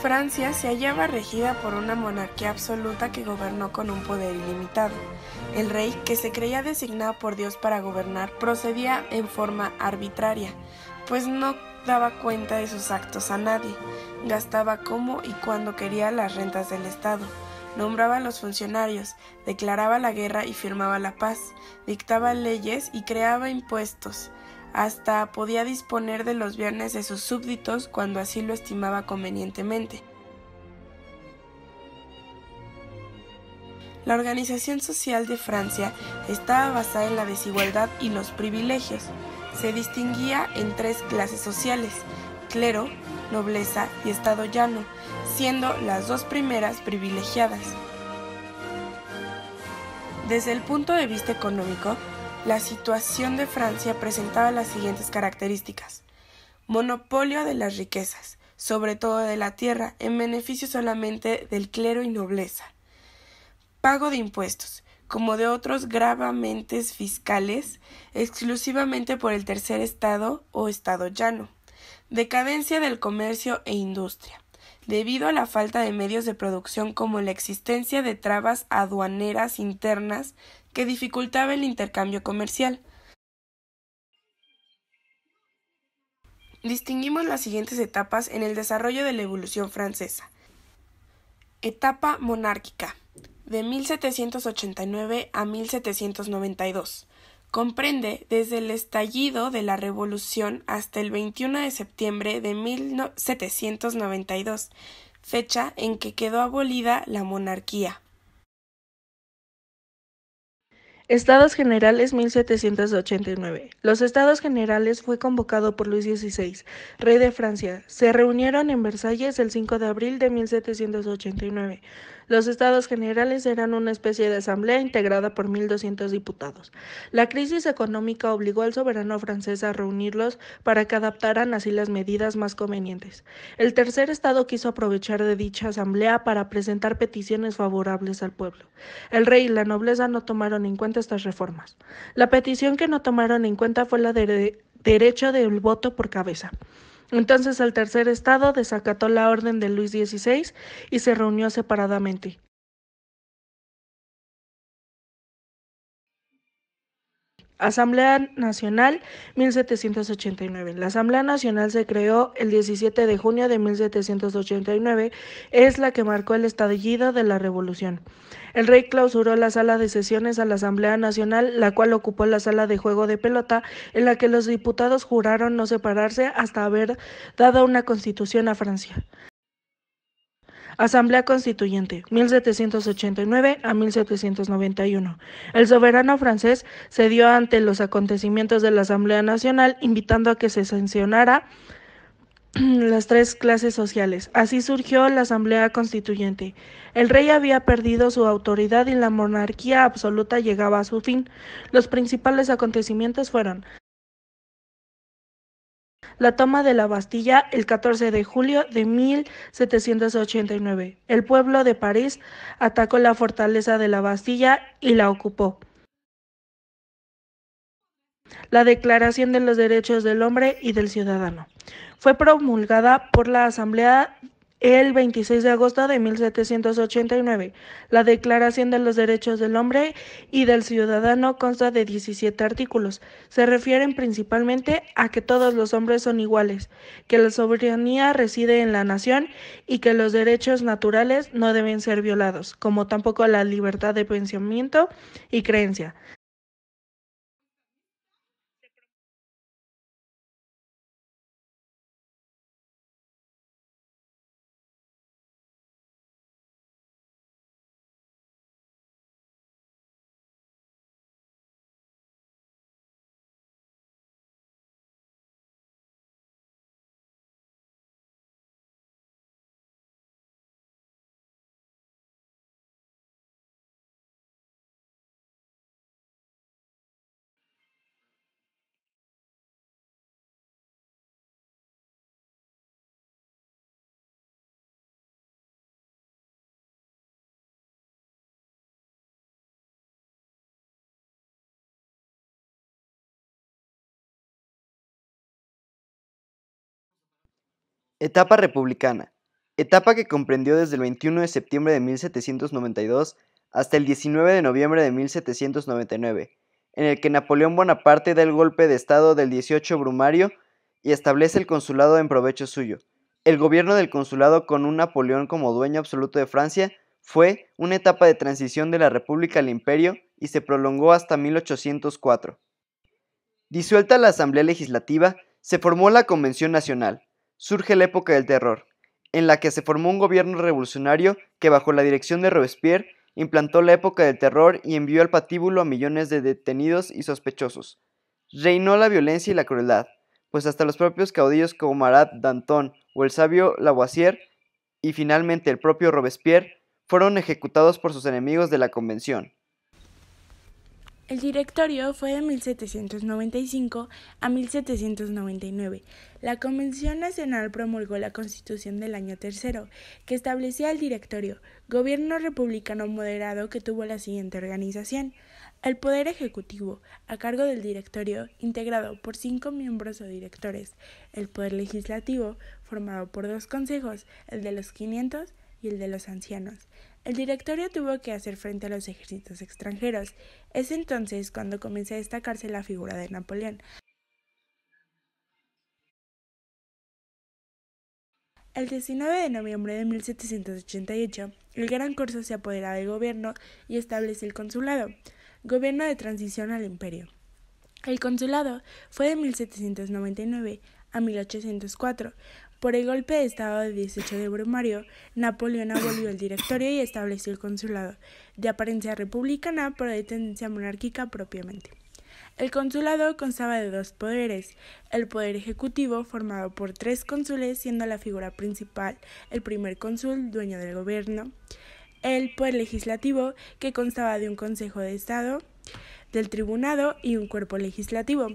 Francia se hallaba regida por una monarquía absoluta que gobernó con un poder ilimitado. El rey, que se creía designado por Dios para gobernar, procedía en forma arbitraria, pues no daba cuenta de sus actos a nadie, gastaba como y cuando quería las rentas del Estado, nombraba a los funcionarios, declaraba la guerra y firmaba la paz, dictaba leyes y creaba impuestos. Hasta podía disponer de los bienes de sus súbditos cuando así lo estimaba convenientemente. La organización social de Francia estaba basada en la desigualdad y los privilegios. Se distinguía en tres clases sociales: clero, nobleza y estado llano, siendo las dos primeras privilegiadas. Desde el punto de vista económico, la situación de Francia presentaba las siguientes características: monopolio de las riquezas, sobre todo de la tierra, en beneficio solamente del clero y nobleza. Pago de impuestos, como de otros gravamentes fiscales, exclusivamente por el tercer estado o estado llano. Decadencia del comercio e industria, debido a la falta de medios de producción como la existencia de trabas aduaneras internas que dificultaba el intercambio comercial. Distinguimos las siguientes etapas en el desarrollo de la evolución francesa. Etapa monárquica, de 1789 a 1792. Comprende desde el estallido de la Revolución hasta el 21 de septiembre de 1792, fecha en que quedó abolida la monarquía. Estados Generales 1789. Los Estados Generales fue convocado por Luis XVI, rey de Francia. Se reunieron en Versalles el 5 de abril de 1789. Los Estados Generales eran una especie de asamblea integrada por 1.200 diputados. La crisis económica obligó al soberano francés a reunirlos para que adaptaran así las medidas más convenientes. El tercer estado quiso aprovechar de dicha asamblea para presentar peticiones favorables al pueblo. El rey y la nobleza no tomaron en cuenta estas reformas. La petición que no tomaron en cuenta fue la de derecho del voto por cabeza. Entonces el tercer estado desacató la orden de Luis XVI y se reunió separadamente. Asamblea Nacional 1789. La Asamblea Nacional se creó el 17 de junio de 1789, es la que marcó el estallido de la Revolución. El rey clausuró la sala de sesiones a la Asamblea Nacional, la cual ocupó la sala de juego de pelota, en la que los diputados juraron no separarse hasta haber dado una constitución a Francia. Asamblea Constituyente, 1789 a 1791. El soberano francés cedió ante los acontecimientos de la Asamblea Nacional, invitando a que se sancionara las tres clases sociales. Así surgió la Asamblea Constituyente. El rey había perdido su autoridad y la monarquía absoluta llegaba a su fin. Los principales acontecimientos fueron: la toma de la Bastilla el 14 de julio de 1789. El pueblo de París atacó la fortaleza de la Bastilla y la ocupó. La Declaración de los Derechos del Hombre y del Ciudadano fue promulgada por la Asamblea el 26 de agosto de 1789. La Declaración de los Derechos del Hombre y del Ciudadano consta de 17 artículos. Se refieren principalmente a que todos los hombres son iguales, que la soberanía reside en la nación y que los derechos naturales no deben ser violados, como tampoco la libertad de pensamiento y creencia. Etapa republicana, etapa que comprendió desde el 21 de septiembre de 1792 hasta el 19 de noviembre de 1799, en el que Napoleón Bonaparte da el golpe de estado del 18 Brumario y establece el consulado en provecho suyo. El gobierno del consulado con un Napoleón como dueño absoluto de Francia fue una etapa de transición de la República al Imperio y se prolongó hasta 1804. Disuelta la Asamblea Legislativa, se formó la Convención Nacional. Surge la época del terror, en la que se formó un gobierno revolucionario que bajo la dirección de Robespierre implantó la época del terror y envió al patíbulo a millones de detenidos y sospechosos. Reinó la violencia y la crueldad, pues hasta los propios caudillos como Marat, Danton o el sabio Lavoisier y finalmente el propio Robespierre fueron ejecutados por sus enemigos de la Convención. El directorio fue de 1795 a 1799. La Convención Nacional promulgó la Constitución del año tercero, que establecía el directorio, gobierno republicano moderado que tuvo la siguiente organización. El Poder Ejecutivo, a cargo del directorio, integrado por 5 miembros o directores. El Poder Legislativo, formado por 2 consejos, el de los 500 y el de los ancianos. El directorio tuvo que hacer frente a los ejércitos extranjeros. Es entonces cuando comienza a destacarse la figura de Napoleón. El 19 de noviembre de 1788, el Gran Corso se apodera del gobierno y establece el consulado, gobierno de transición al imperio. El consulado fue de 1799 a 1804. Por el golpe de estado del 18 de Brumario, Napoleón abolió el directorio y estableció el consulado, de apariencia republicana pero de tendencia monárquica propiamente. El consulado constaba de 2 poderes, el poder ejecutivo formado por 3 cónsules, siendo la figura principal el primer cónsul, dueño del gobierno, el poder legislativo, que constaba de un consejo de estado, del tribunado y un cuerpo legislativo.